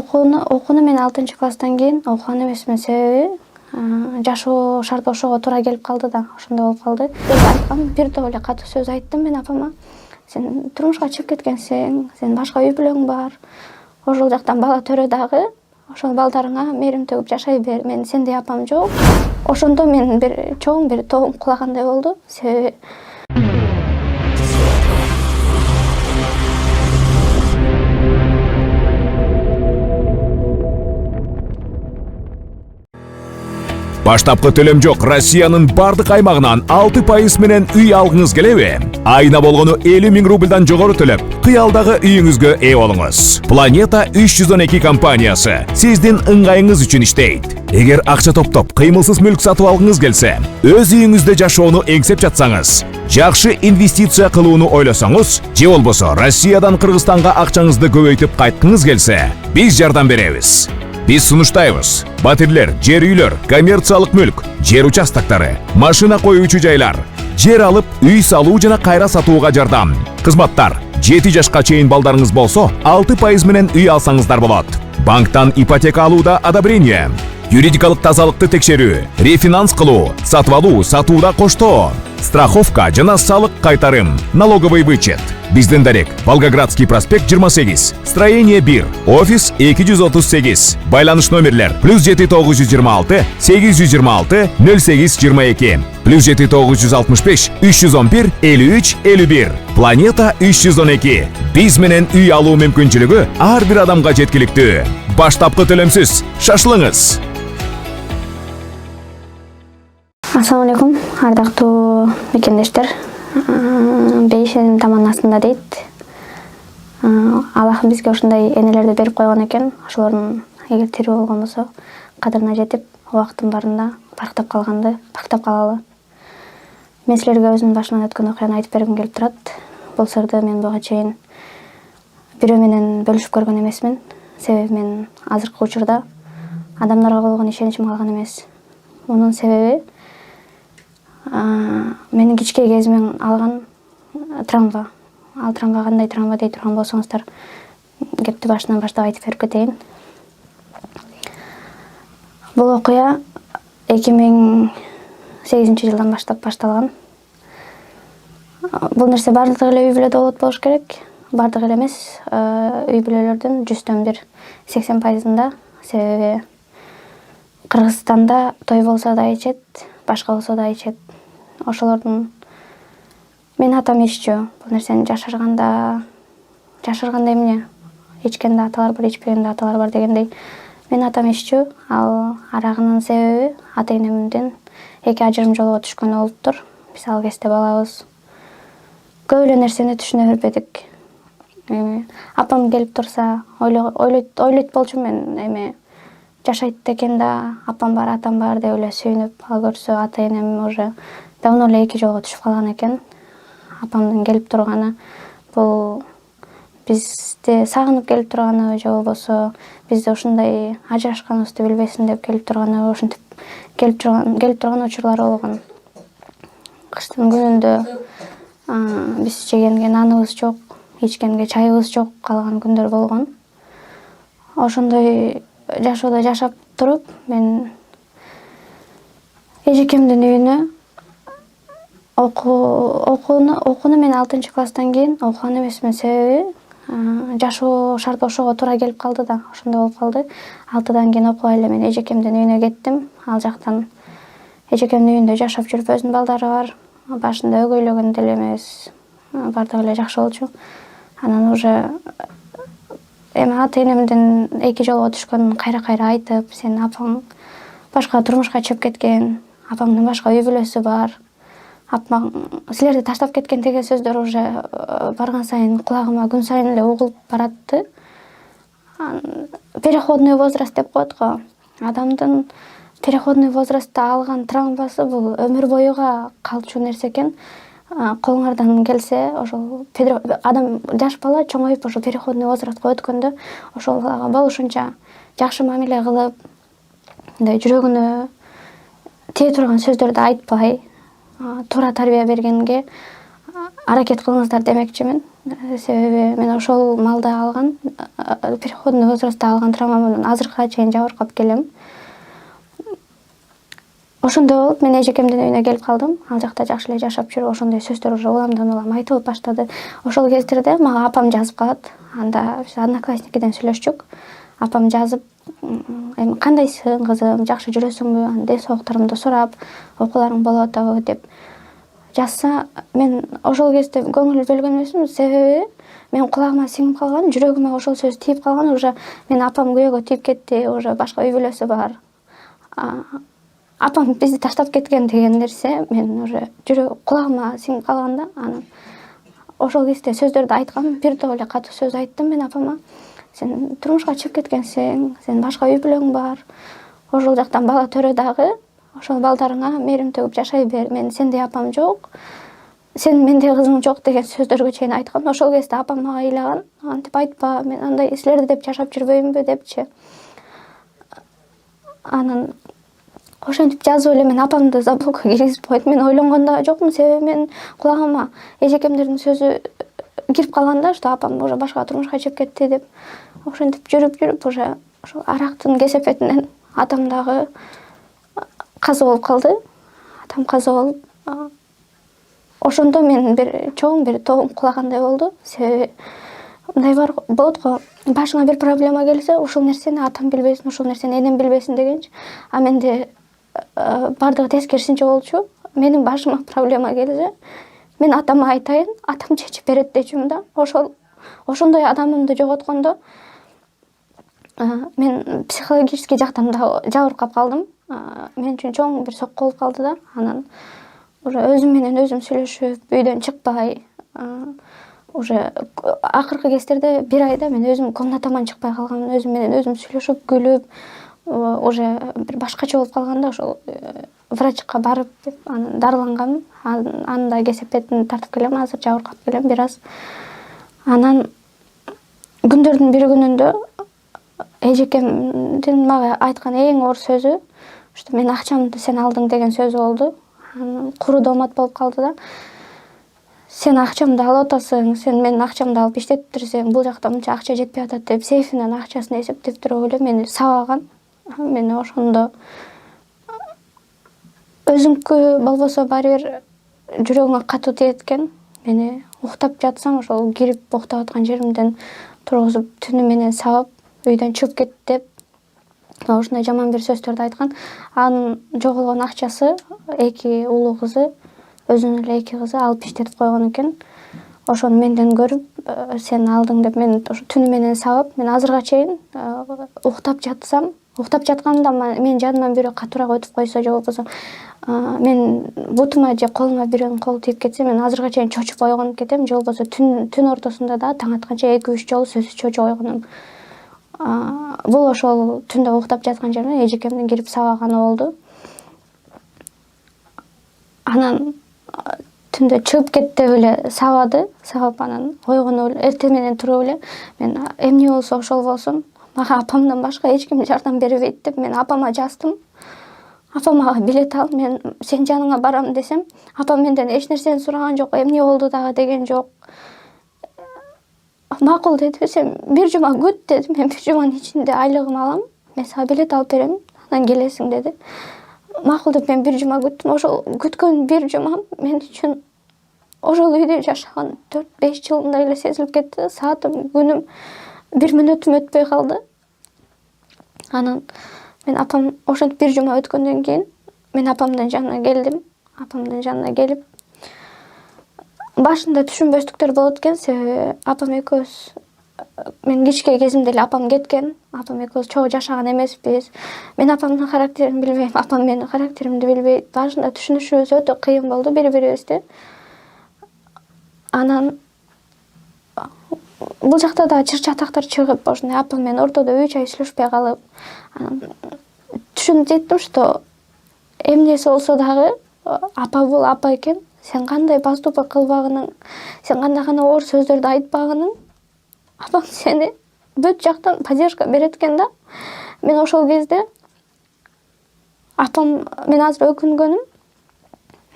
окууну мен 6-класстан кийин окуган эмесмин. Себеби жашоо шарты ошого туура келип калды да, ошондой болуп калды. Айткам, бир топ эле катуу сөз айттым мен апама. Сен турмушка чыгып кеткенсиң, сенин башка үй бүлөң бар. Ошол жактан бала төрө дагы, ошол балдарыңа мээрим төгүп жашай бер. Мен сендей апам жок. Ошондо мен бир чоң бир тоом кулагандай болду. Себеби Баштапкы төлөм жок Россиянын бардык аймагынан 6% менен үй алгыңыз келеби? Айына болгону 50 000 рубльдан жогору төлөп, кыялдагы үйүңүзгө ээ болуңуз. Planeta 312 компаниясы сиздин ыңгайыңыз үчүн иштейт. Эгер акча топтоп, кыймылсыз мүлк сатып алгыңыз келсе, өз үйүңүздө жашоону эңсеп жатсаңыз, жакшы инвестиция кылууну ойлосоңуз, же болбосо Россиядан Кыргызстанга акчаңызды көбөйтүп кайткыңыз келсе, биз жардам беребиз. Биз сунуштайбыз. Батирлер, жер үйлөр, коммерциялык мүлк, жер участоктары, машина коюучу жайлар, жер алып, үй салуу жана кайра сатууга жардам. Кызматтар: 7 жашка чейин балдарыңыз болсо, 6% менен үй алсаңыздар болот. Банктан ипотека алууда одобрение, юридикалык тазалыкты текшерүү, рефинанс кылуу, сатып алуу, сатууда коштоо, страховка жана салык кайтарым, налоговый вычет. Биздин дарек: Волгоградский проспект 28, строение 1, офис 238. Байланыш номерлер: +7926 826 0822, +7965 311 53 51. Planeta 312. Биз менен үй алуу мүмкүнчүлүгү ар бир адамга жеткиликтүү. Баштапкы төлөмсүз. Шашылыңыз. Ассаламу алейкум, ардактуу мекендештер. Бейишенин таманасында дейт. Аллах бизге ошондой энелерди берип койгон экен. Ошолордун эгер тирүү болгон болсо, кадырына жетип, убакыттын барында бактап калалы. Мен силерге өзүмдүн башыман өткөн окуяны айтып бергим келип турат. Бул сырды мен буга чейин бирөө менен бөлүшүп көргөн эмесмин. Себеби мен азыркы учурда адамдарга болгон ишеничим калган эмес. Мунун себеби менин кичке кезимен алган травма. Ал травма кандай травма дей турган болсоңуздар, кепти башынан баштап айтып берип кетейин. Бул окуя 2008-жылдан баштап башталган. Бул нерсе бардык эле үй бүлөдө болот болуш керек. Бардык эле эмес, үй бүлөлөрдүн 100-төн 80%-ында. Себеби Кыргызстанда той болсо да ичет, башка болсо да ичет. Ошолордун мен атам иччү. Бул нерсени жашырганда эмне? Ичкенде аталар бар, ичпегенде аталар бар дегендей. Мен атам иччү. Ал арагынын себеби ата-энемдин 2 ажырым жолго түшкөнү болуптур. Биз ал кезде балабыз. Көп эле нерсени түшүнө бербедик. Апам келип турса, ойлойт болчумун мен, жашайт экен да, апам бар, атам бар деп эле сүйүнүп, ал көрсө ата-энем уже давно эле 2 жолго түшүп калган экен. Апамдын келип турганы бул бизди сагынып келип турганы, же болбосо бизди ушундай ажырашканыбызды билбесин деп келип турганы, ушинтип келип турган учурлар болгон. Кыштын күнүндө биз жегенге наныбыз жок, ичкенге чайыбыз жок калган күндөр болгон. Ошондой жашоодо жашап туруп, мен эжекемдин үйүнө окууну мен 6-класстан кийин окуган эмесмин. Себеби жашоо шарты ошого туура келип калды да, ошондой болуп калды. 6-дан кийин окубай эле мен эжекемдин үйүнө кеттим. Ал жактан эжекемдин үйүндө жашап жүрүп, өзүнүн балдары бар. Башында өгөйлөгөн деле эмес. Бардыгы эле жакшы болчу. Анан уже ата-энемдин 2 жолго түшкөнүн кайра айтып, сен апаң башка турмушка чыгып кеткен, апаңдын башка үй бүлөсү бар. Апаң силерди таштап кеткен деген сөздөр уже барган сайын кулагыма күн сайын эле угулуп баратты. Переходной возраст деп коет го. Адамдын переходной возрастта алган травмасы бул өмүр боюга калчу нерсе экен. Колуңардан келсе, ошол адам жаш бала чоңоюп ошол переходный возрастка өткөндө ошол болушунча жакшы мамиле кылып, жүрөгүнө тие турган сөздөрдү айтпай, туура тарбия бергенге аракет кылыңыздар демекчимин. Себеби мен ошол малда алган переходный возрастта алган травмамдан азыркыга чейин жабыркап келем. Ошондой болуп мен эжекемдин үйүнө келип калдым. Ал жакта жакшы эле жашап жүрүп, ошондой сөздөр уже уламдан улам айтылып баштады. Ошол кездерде мага апам жазып калат. Анда биз одноклассникиден сүйлөшчүк. Апам жазып, эми кандайсың кызым, жакшы жүрөсүңбү, ден соолуктарымды сурап, окууларың болуп атабы деп жазса, мен ошол кезде көңүл бөлгөн эмесмин. Себеби менин кулагыма сиңип калган, жүрөгүмө ошол сөз тийип калган. Уже мен апам күйөөгө тийип кетти, уже башка үй бүлөсү бар. Апам бизди таштап кеткен деген нерсе мен уже кулагыма сиңип калган да. Анан ошол кезде сөздөрдү айткам, бир топ эле катуу сөз айттым мен апама. Сен турмушка чыгып кеткенсиң, сен башка үй бүлөң бар. Ошол жактан бала төрө дагы, ошол балдарыңа мээрим төгүп жашай бер. Мен сендей апам жок. Сен мендей кызың жок деген сөздөргө чейин айткам. Ошол кезде апам мага ыйлаган. Антип айтпа, мен андай силерди деп жашап жүрбөймүнбү депчи. Анан ошентип жазып эле мен апамды заблокко киргизип койдум. Мен ойлонгон да жокмун, себеби мен кулагыма эжекемдердин сөзү кирип калган да, что апам уже башка турмушка чыгып кетти деп. Ошентип жүрүп уже ошол арактын кесепетинен атам дагы каза болуп калды. Атам каза болуп, ошондо мен бир чоң бир тоогум кулагандай болду. Себеби мындай болот го, башыңа бир проблема келсе, ушул нерсени атам билбесин, ушул нерсени энем билбесин дегенчи. А менде бардыгы тескерисинче болчу. Менин башыма проблема келсе, мен атама айтайын, атам чечип берет дечүмүн да. Ошондой адамымды жоготкондо мен психологический жактан да жабыркап калдым. Мен үчүн чоң бир сокко болуп калды да. Анан уже өзүм менен өзүм сүйлөшүп, үйдөн чыкпай, уже акыркы кездерде бир айда мен өзүм комнатаман чыкпай калганмын. Өзүм менен өзүм сүйлөшүп, күлүп, уже бир башкача болуп калганда ошол врачка барып анан дарыланганмын. Анын да кесепетин тартып келем, азыр жабыркап келем бир аз. Анан күндөрдүн бир күнүндө эжекемдин мага айткан эң оор сөзү, что мен акчамды сен алдың деген сөзү болду. Анан куру доомат болуп калды да. Сен акчамды алып атасың, сен менин акчамды алып иштеттирсең, бул жакта мынча акча жетпей атат деп сейфинен акчасын эсептеп туруп эле мени сабаган. Мени ошондо өзүңкү болбосо баары бир жүрөгүңө катуу тиет экен. Мени уктап жатсам ошол кирип уктап аткан жеримден тургузуп түнү менен сабап, үйдөн чыгып кет деп ошондой жаман бир сөздөрдү айткан. Анын жоголгон акчасы эки улуу кызы, өзүнүн эле эки кызы алып иштетип койгон экен. Ошону менден көрүп, сен алдың деп мени ошо түнү менен сабап, мен азыркыга чейин уктап жатсам, уктап жатканымда менин жаныман бирөө катуураак өтүп койсо же болбосо мен бутума же колума бирөөнүн колу тийип кетсе, мен азыркыга чейин чочуп ойгонуп кетем, же болбосо түн ортосунда да таң атканча 2-3 жолу сөзсүз чочуп ойгоном. Бул ошол түндө уктап жаткан жериме эжекемдин кирип сабаганы болду. Анан түндө чыгып кет деп эле сабады. Сабап анан ойгонуп эле, эртең менен туруп эле мен эмне болсо ошол болсун, мага апамдан башка эч ким жардам бербейт деп мен апама жаздым. Апам мага билет ал, мен сен жаныңа барам десем, апам менден эч нерсени сураган жок, эмне болду дагы деген жок. Макул деди, сен бир жума күт деди. Мен бир жуманын ичинде айлыгымды алам, мен сага билет алып берем, анан келесиң деди. Макул деп мен бир жума күттүм. Ошол күткөн бир жумам мен үчүн ошол үйдө жашаган 4-5 жылымдай эле сезилип кетти. Саатым, күнүм, бир мүнөтүм өтпөй калды. Анан мен апам ошентип бир жума өткөндөн кийин мен апамдын жанына келдим. Апамдын жанына келип, башында түшүнбөстүктөр болот экен, себеби апам экөөбүз, мен кичке кезимде эле апам кеткен. Апам экөөбүз чогуу жашаган эмеспиз. Мен апамдын характерин билбейм, апам менин характеримди билбейт. Башында түшүнүшүбүз өтө кыйын болду бири-бирибизди. Анан бул жакта да чыр-чатактар чыгып, ошондой апам менен ортодо 3 ай сүйлөшпөй калып, анан түшүнүп жеттим, что эмнеси болсо дагы апа бул апа экен. Сен кандай поступок кылбагының, сен кандай гана оор сөздөрдү айтпагының, апаң сени бүт жактан поддержка берет экен да. Мен ошол кезде апам, мен азыр өкүнгөнүм,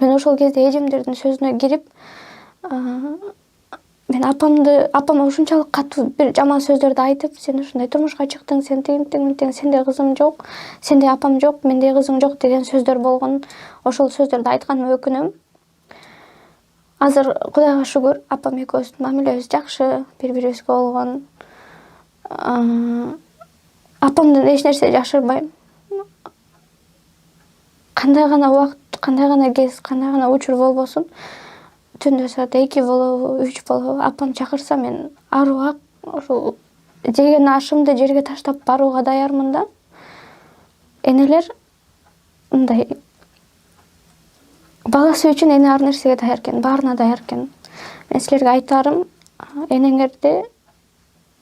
мен ошол кезде эжемдердин сөзүнө кирип, мен апама ушунчалык катуу бир жаман сөздөрдү айтып, сен ушундай турмушка чыктың, сен тиң, сенде кызым жок, сенде апам жок, менде кызың жок деген сөздөр болгон. Ошол сөздөрдү айтканыма өкүнөм. Азыр Кудайга шүгүр, апам экөөбүздүн мамилебиз жакшы, бири-бирибизге болгон. Апамдан эч нерсе жашырбайм. Кандай гана убакыт, кандай гана кез, кандай гана учур болбосун, түндө саат 2 болобу, 3 болобу, апам чакырса мен ар убак ошол жеген ашымды жерге таштап барууга даярмын да. Энелер мындай баласы үчүн эне ар нерсеге даяр экен, баарына даяр экен. Мен силерге айтарым, энеңерди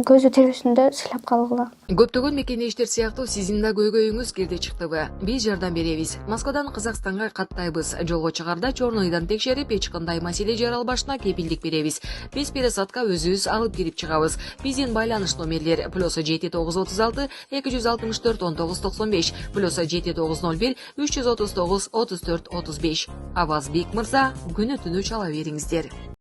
көзү тирүүсүндө сыйлап калгыла. Көптөгөн мекендештер сыяктуу сиздин да көйгөйүңүз кирди чыктыбы? Биз жардам беребиз. Москвадан Казакстанга каттайбыз. Жолго чыгарда чорнойдон текшерип, эч кандай маселе жаралбашына кепилдик беребиз. Биз пересадка өзүбүз алып кирип чыгабыз. Биздин байланыш номерлер +7936 264 1995 +7901 339 34 35. Авазбек мырза, күнү түнү чала бериңиздер.